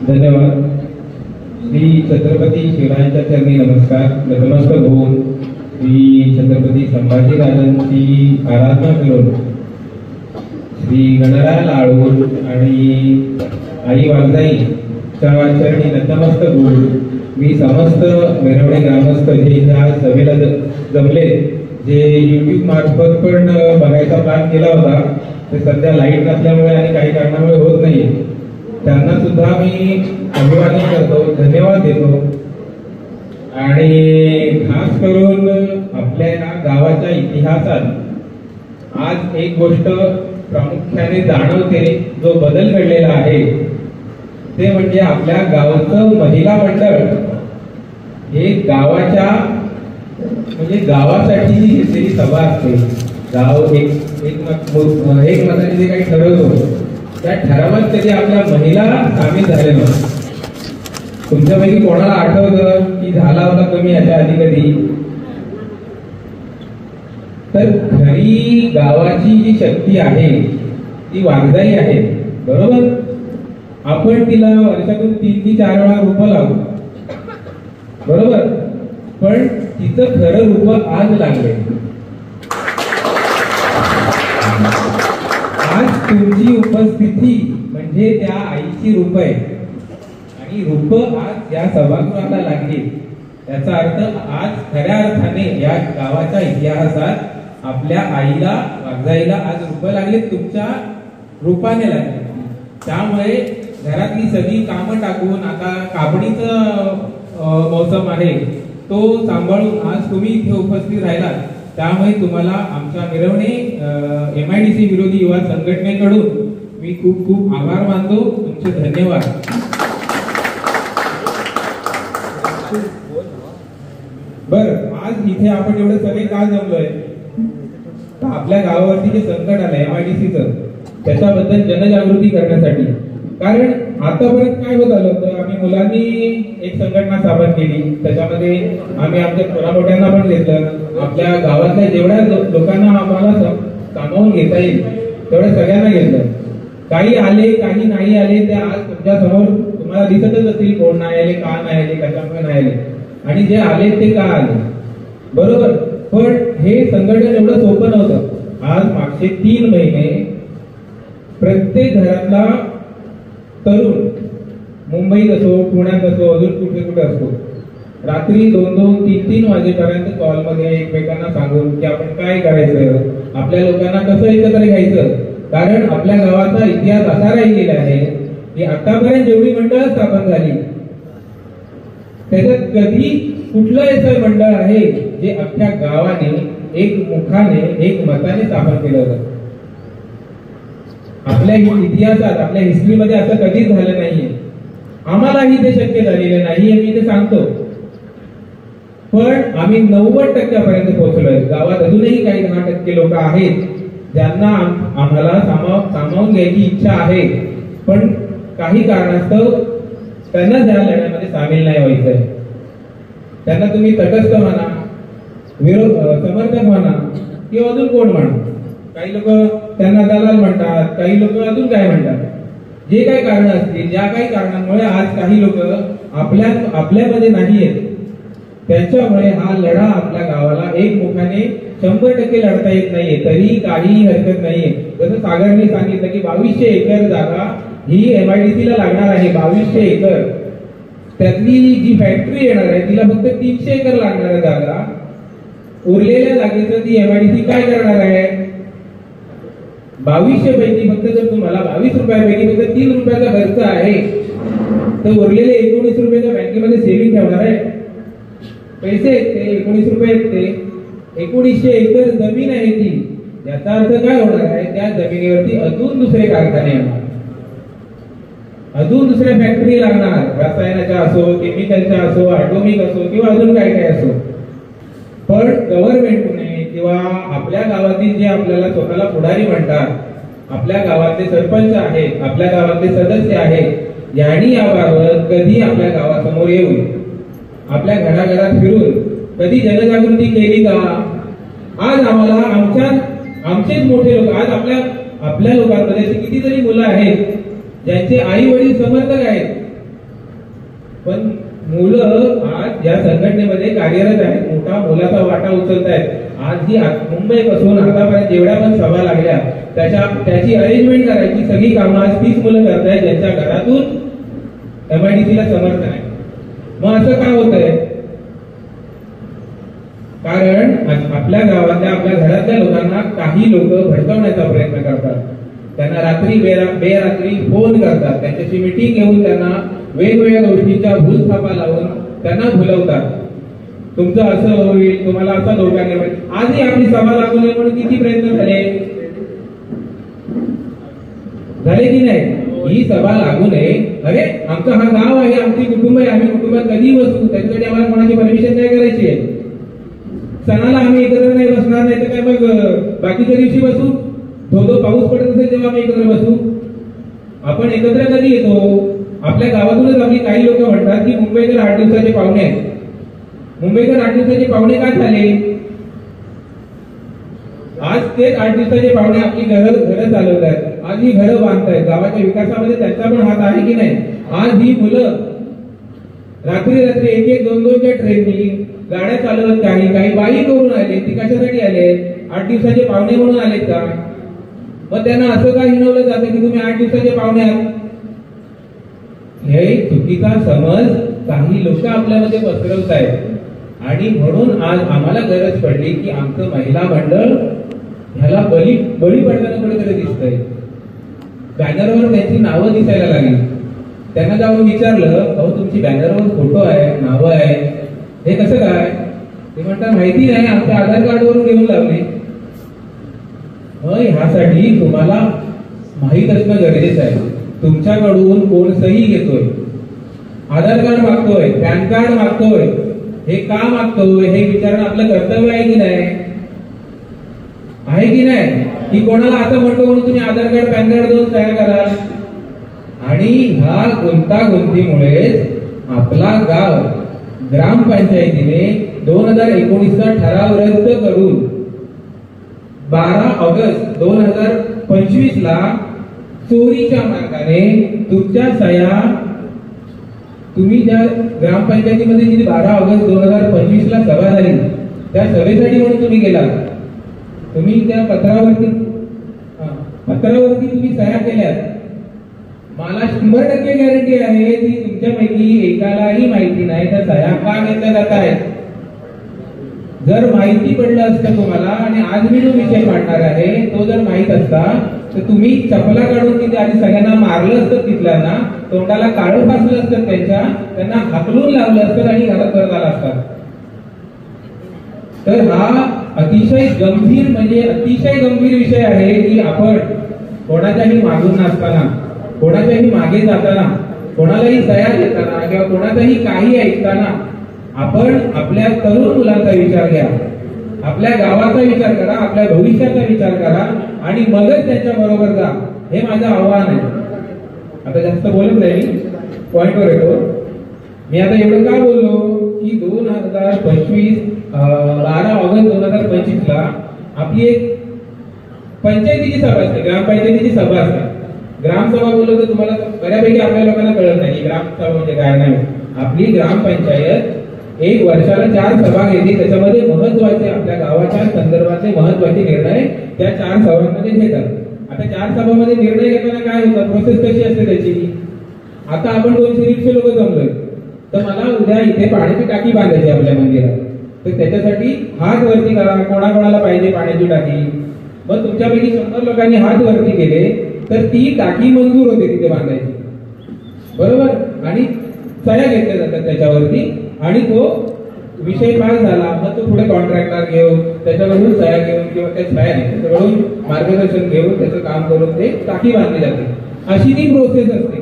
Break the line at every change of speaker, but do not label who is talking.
धन्यवाद. श्री छत्रपती शिवरायांच्या चरणी नमस्कार. नतमस्तक होऊन श्री छत्रपती संभाजीराजांची आराधना करून श्री गणराय लाळून आणि आई वाघजाईच्या चरणी नतमस्तक होऊन मी समस्त मेरवणे ग्रामस्थ जे ह्या सभेला जमले, जे YouTube मार्फत पण बघायचा प्लॅन केला होता, ते सध्या लाईट नसल्यामुळे आणि काही कारणामुळे होत नाही, त्यांना सुद्धा मी अभिवादन करतो, धन्यवाद देतो. आणि खास करून आपल्या या गावाच्या इतिहासात आज एक गोष्ट प्रामुख्याने जाणवते, जो बदल घडलेला आहे, ते म्हणजे आपल्या गावचं महिला मंडळ हे गावाच्या म्हणजे गावासाठी जी घेतलेली सभा असते, गाव एक मताने जे काही ठरवतो त्या ठरावात कधी आपल्या महिला सामील झाल्या नव्हत्या. तुमच्यापैकी कोणाला आठवतं की झाला होता कमी याच्या आधी कधी? तर खरी गावाची जी शक्ती आहे ती वाघजाई आहे, बरोबर. आपण तिला वर्षातून 3 ते 4 वेळा रूप लावू, बरोबर, पण तिचं खरं रूप आज लागले. आज तुमची उपस्थिती म्हणजे त्या आईची रूप आहे आणि रूप आज या सभागृहाला लागली. याचा अर्थ आज खऱ्या अर्थाने या गावाच्या इतिहासात आपल्या आईला वाघजाईला आज रूप लागले, तुमच्या रूपाने लागले. त्यामुळे घरातली सगळी कामं टाकून आता कापणीचं मौसम आहे तो सांभाळून आज तुम्ही इथे उपस्थित राहिलात. त्यामुळे तुम्हाला आमच्या मिरवणे MIDC विरोधी युवा संघटनेकडून मी खूप खूप आभार मानतो. तुमचे धन्यवाद. बरं, आज इथे आपण एवढे सगळे का जमलोय? आपल्या गावावरती जे संकट आलंय MIDCचं, त्याच्याबद्दल जनजागृती करण्यासाठी. कारण आतापर्यंत काय होत आलं होतं, आम्ही मुलांनी एक संघटना स्थापन केली, त्याच्यामध्ये आम्ही आमच्या थोड्या मोठ्यांना पण घेतलं, आपल्या गावातल्या जेवढ्या लोकांना आम्हाला सामावून घेता येईल तेवढ्या सगळ्यांना घेतलं. काही आले काही नाही आले, ते आज तुमच्या समोर तुम्हाला दिसतच असतील, कोण नाही आले, का नाही आले, कशामुळे नाही आले, आणि जे आले ते का आले, बरोबर. पण हे संघटन एवढं सोपं नव्हतं. आज मागचे 3 महिने प्रत्येक घरातला तरुण मुंबईत असो, पुण्यात असो, अजून कुठे कुठे असतो, रात्री 2-2, 3-3 वाजेपर्यंत कॉलमध्ये एकमेकांना सांगून की आपण काय करायचं, आपल्या लोकांना कसं एकत्र घ्यायचं. कारण आपल्या गावाचा इतिहास असा राहिलेला आहे की आतापर्यंत जेवढी मंडळ स्थापन झाली त्याच्यात कधी कुठलं असं मंडळ आहे जे अख्ख्या गावाने एक मुखाने एक मताने स्थापन केलं होतं. आपल्या इतिहासात आपल्या हिस्ट्रीमध्ये असं कधीच झालं नाहीये. आम्हालाही ते शक्य झालेलं नाहीये, मी ते सांगतो. पण आम्ही 90% पोहोचलोय. गावात अजूनही काही 10% लोक आहेत ज्यांना आम्हाला सामावून घ्यायची इच्छा आहे, पण काही कारणास्तव त्यांना त्या लढ्यामध्ये सामील नाही व्हायचंय. त्यांना तुम्ही तटस्थ म्हणा, समर्थक म्हणा किंवा अजून कोण म्हणा. काही लोक त्यांना दलाल म्हणतात, काही लोक अजून काय म्हणतात. जे काही कारण असतील, ज्या काही कारणांमुळे आज काही लोक आपल्यामध्ये नाहीयेत, त्याच्यामुळे हा लढा आपल्या गावाला एकमुखाने 100% लढता येत नाहीये. तरी काही हरकत नाहीये. जसं सागरने सांगितलं की 2200 एकर जागा ही MIDCला लागणार आहे. 2200 एकर, त्यातली जी फॅक्टरी येणार आहे तिला फक्त 300 एकर लागणार आहे जागा. उरलेल्या जागेचं ती MIDC काय करणार आहे? 2200 पैकी फक्त जर तुम्हाला 22 रुपयापैकी फक्त 3 रुपयाचा खर्च आहे, तर उरलेले 19 रुपयाच्या बँकेमध्ये सेव्हिंग ठेवणार आहे. पैसे आहेत ते 19 रुपये आहेत ते 1900 एकर जमीन आहे ती. याचा अर्थ काय होणार आहे? त्या जमिनीवरती अजून दुसरे कारखाने येणार, अजून दुसऱ्या फॅक्टरी लागणार, रसायनाच्या असो, केमिकलच्या असो, ऑटोमिक असो किंवा अजून काय काय असो. पण गव्हर्नमेंटने किंवा आपल्या गावातील जे आपल्याला स्वतःला पुढारी म्हणतात, आपल्या गावातले सरपंच आहेत, आपल्या गावातले सदस्य आहेत, यांनी याबाबत कधी आपल्या गावासमोर येऊन आपल्या घराघरात फिरून कधी जनजागृती केली का? आज आम्हाला आमचेच मोठे लोक, आज आपल्या लोकांमध्ये अशी कितीतरी मुलं आहेत ज्यांचे आई वडील समर्थक आहेत, पण मुलं आज या संघटनेमध्ये कार्यरत आहेत, मोलाचा वाटा उचलत आहेत. आज ही मुंबईपासून आतापर्यंत जेवढ्या पण सभा लागल्या त्याची अरेंजमेंट करायची सगळी कामं आज तीच मुलं करतायत ज्यांच्या घरातून MIDCला समर्थन आहे. मग असं का होत आहे? कारण आपल्या गावातल्या आपल्या घरातल्या लोकांना काही लोक भडकवण्याचा प्रयत्न करतात. त्यांना रात्री बेरात्री फोन करतात, त्यांच्याशी मीटिंग घेऊन त्यांना वेगवेगळ्या गोष्टींच्या भूलथापा लावून त्यांना भुलवतात. तुमचं असं होईल, तुम्हाला असा धोका निर्माण. आजही आपली सभा लागू नये म्हणून किती प्रयत्न झाले की नाही? ही सभा लागू नये. अरे आमचं हा गाव आहे, आमची कुटुंब आहे, आम्ही कुटुंबात कधी बसू, त्याच्यासाठी आम्हाला कोणाची परमिशन नाही करायची आहे. सणाला आम्ही एकत्र नाही बसणार, नाही तर काय मग बाकीच्या दिवशी बसू? धो पाऊस पडत असेल तेव्हा आम्ही एकत्र बसू. आपण एकत्र कधी येतो? आपल्या गावातूनच आपली काही लोक म्हणतात की मुंबईकर 8 दिवसाचे पाहुणे आहेत. मुंबईकर 8 दिवसाचे पाहुणे का झाले? आज ते 8 दिवसाचे पाहुणे आपली घरं चालवतात, आज ही घरं बांधतायत. गावाच्या विकासामध्ये त्यांचा पण हात आहे की नाही? आज ही मुलं रात्री 1-1, 2-2च्या ट्रेननी गाड्या चालवत, काही बाईकवरून आले. ती कशासाठी आले? 8 दिवसाचे पाहुणे म्हणून आलेत का? मग त्यांना असं का हिणवलं जातं की तुम्ही 8 दिवसाचे पाहुणे आहात? हे चुकीचा समज काही लोक आपल्यामध्ये पसरवत आहेत आणि म्हणून आज आम्हाला गरज पडली की आमचं महिला मंडळ ह्याला बळी पडताना कुठेतरी दिसतंय. बॅनरवर त्यांची नावं दिसायला लागली. त्यांना जाऊन विचारलं, अहो तुमची बॅनरवर फोटो आहे, नावं आहे, हे कसं काय? ते म्हणतात माहिती नाही, आमच्या आधार कार्डवरून घेऊन लावले. ह्यासाठी तुम्हाला माहित असणं गरजेचं आहे तुमच्याकडून कोण सही घेतोय, आधार कार्ड मागतोय, पॅन कार्ड मागतोय, हे का मागतोय हे विचारणं आपलं कर्तव्य आहे की नाही? आहे की नाही? की कोणाला असं म्हणतो म्हणून तुम्ही आधार कार्ड पॅन कार्ड देऊन सह्या कराल? आणि ह्या गुंतागुंतीमुळे आपला गाव ग्रामपंचायतीने 2019चा ठराव रद्द करून 12 ऑगस्ट 2025ला चोरीच्या मार्गाने तुमच्या सह्या, तुम्ही ज्या ग्रामपंचायतीमध्ये जी 12 ऑगस्ट 2025ला सभा झाली त्या सभेसाठी म्हणून तुम्ही गेलात, तुम्ही त्या पत्रावरती तुम्ही सह्या केल्यात. मला 100% गॅरंटी आहे की तुमच्यापैकी एकालाही माहिती नाही त्या सह्या का घेतल्या जात आहेत. जर माहिती पडलं असतं तुम्हाला आणि आज मी जो विषय मांडणार आहे तो जर माहित असता तर तुम्ही चपला काढून तिथे आधी सगळ्यांना मारलं असतं, तिथल्यांना तोंडाला काळं फासलं असतं, त्यांना हाकलून लावलं असतं आणि घरात परत आला असतात. तर हा अतिशय गंभीर विषय आहे की आपण कोणाच्याही मागून नसताना, कोणाच्याही मागे जाताना, कोणालाही सह्या देताना किंवा कोणाचाही काही ऐकताना आपण आपल्या तरुण मुलांचा विचार घ्या, आपल्या गावाचा विचार करा, आपल्या भविष्याचा विचार करा आणि मगच त्यांच्या बरोबर जा. हे माझं आव्हान आहे. आता जास्त बोलत नाही, पॉइंटवर येतो. मी आता एवढं का बोललो की 2025 12 ऑगस्ट 2025ला आपली एक पंचायतीची सभा असते, ग्रामपंचायतीची सभा असते. ग्रामसभा बोललो तर तुम्हाला बऱ्यापैकी आपल्या लोकांना कळत नाही ग्रामसभा म्हणजे काय नाही. आपली ग्रामपंचायत 1 वर्षाला 4 सभा घेते, त्याच्यामध्ये महत्वाचे आपल्या गावाच्या संदर्भातले महत्वाचे निर्णय त्या 4 सभांमध्ये घेतात. आता 4 सभांमध्ये निर्णय घेताना काय होतं, प्रोसेस कशी असते त्याची? आता आपण 200 लोक जमलोय, तर मला उद्या इथे पाण्याची टाकी बांधायची आपल्या मंदिरात, तर त्याच्यासाठी हात वरती करा, कोणाकोणाला पाहिजे पाण्याची टाकी. मग तुमच्यापैकी 100 लोकांनी हात वरती केले तर ती टाकी मंजूर होते तिथे बांधायची, बरोबर? आणि सह्या घेतल्या जातात त्याच्यावरती आणि तो विषय पास झाला. मग तो पुढे कॉन्ट्रॅक्टर घेऊन त्याच्याकडून सह्या घेऊन किंवा त्या सह्या त्याच्याकडून मार्गदर्शन घेऊन त्याचं काम करून ते टाकी बांधली जाते. अशी ती प्रोसेस असते.